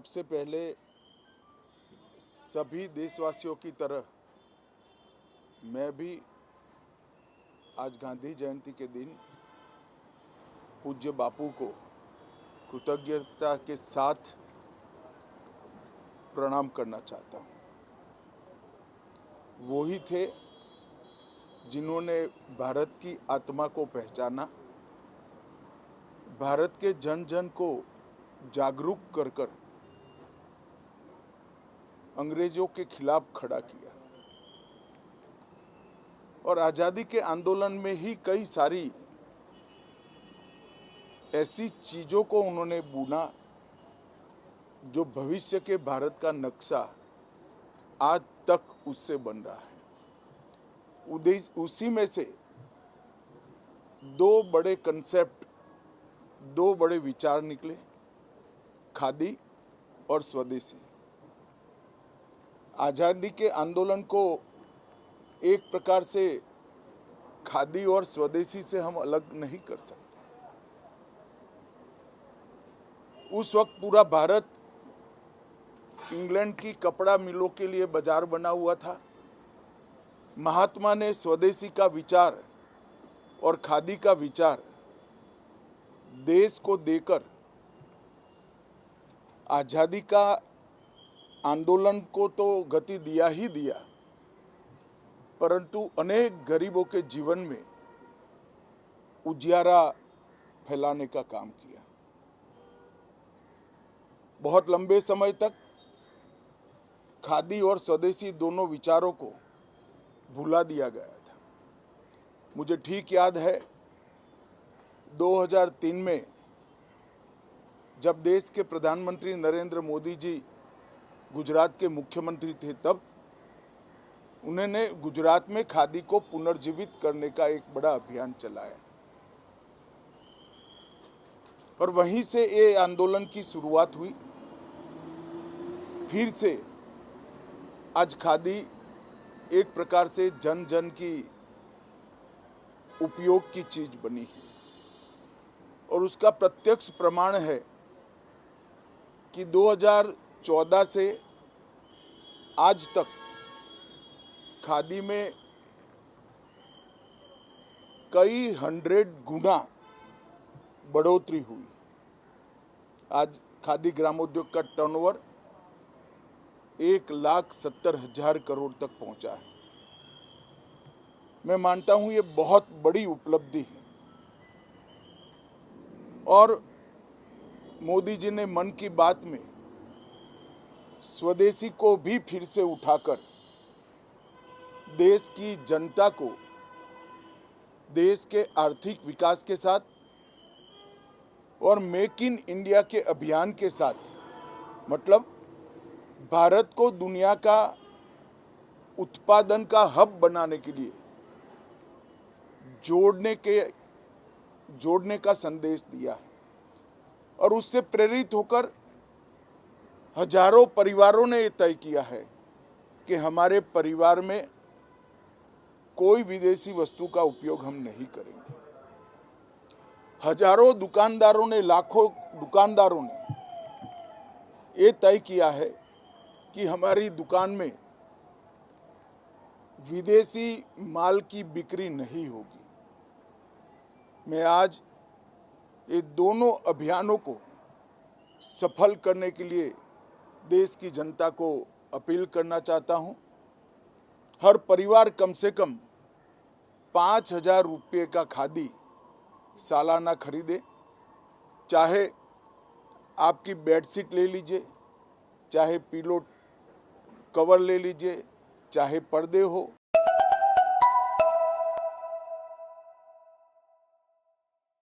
सबसे पहले सभी देशवासियों की तरह मैं भी आज गांधी जयंती के दिन पूज्य बापू को कृतज्ञता के साथ प्रणाम करना चाहता हूँ। वो ही थे जिन्होंने भारत की आत्मा को पहचाना, भारत के जन जन को जागरूक कर कर अंग्रेजों के खिलाफ खड़ा किया और आज़ादी के आंदोलन में ही कई सारी ऐसी चीज़ों को उन्होंने बुना जो भविष्य के भारत का नक्शा आज तक उससे बन रहा है। उसी में से दो बड़े कंसेप्ट, दो बड़े विचार निकले, खादी और स्वदेशी। आज़ादी के आंदोलन को एक प्रकार से खादी और स्वदेशी से हम अलग नहीं कर सकते। उस वक्त पूरा भारत इंग्लैंड की कपड़ा मिलों के लिए बाजार बना हुआ था। महात्मा ने स्वदेशी का विचार और खादी का विचार देश को देकर आज़ादी का आंदोलन को तो गति दिया ही दिया, परंतु अनेक गरीबों के जीवन में उजियारा फैलाने का काम किया। बहुत लंबे समय तक खादी और स्वदेशी दोनों विचारों को भुला दिया गया था। मुझे ठीक याद है 2003 में जब देश के प्रधानमंत्री नरेंद्र मोदी जी गुजरात के मुख्यमंत्री थे, तब उन्होंने गुजरात में खादी को पुनर्जीवित करने का एक बड़ा अभियान चलाया और वहीं से ये आंदोलन की शुरुआत हुई। फिर से आज खादी एक प्रकार से जन जन की उपयोग की चीज बनी है और उसका प्रत्यक्ष प्रमाण है कि 2014 से आज तक खादी में कई 100 गुना बढ़ोतरी हुई। आज खादी ग्रामोद्योग का टर्नओवर 1,70,000 करोड़ तक पहुंचा है। मैं मानता हूं ये बहुत बड़ी उपलब्धि है और मोदी जी ने मन की बात में स्वदेशी को भी फिर से उठाकर देश की जनता को देश के आर्थिक विकास के साथ और मेक इन इंडिया के अभियान के साथ, मतलब भारत को दुनिया का उत्पादन का हब बनाने के लिए जोड़ने का संदेश दिया है और उससे प्रेरित होकर हजारों परिवारों ने ये तय किया है कि हमारे परिवार में कोई विदेशी वस्तु का उपयोग हम नहीं करेंगे। हजारों दुकानदारों ने, लाखों दुकानदारों ने ये तय किया है कि हमारी दुकान में विदेशी माल की बिक्री नहीं होगी। मैं आज ये दोनों अभियानों को सफल करने के लिए देश की जनता को अपील करना चाहता हूं। हर परिवार कम से कम 5,000 रुपये का खादी सालाना खरीदे। चाहे आपकी बेडशीट ले लीजिए, चाहे पिलो कवर ले लीजिए, चाहे पर्दे हो,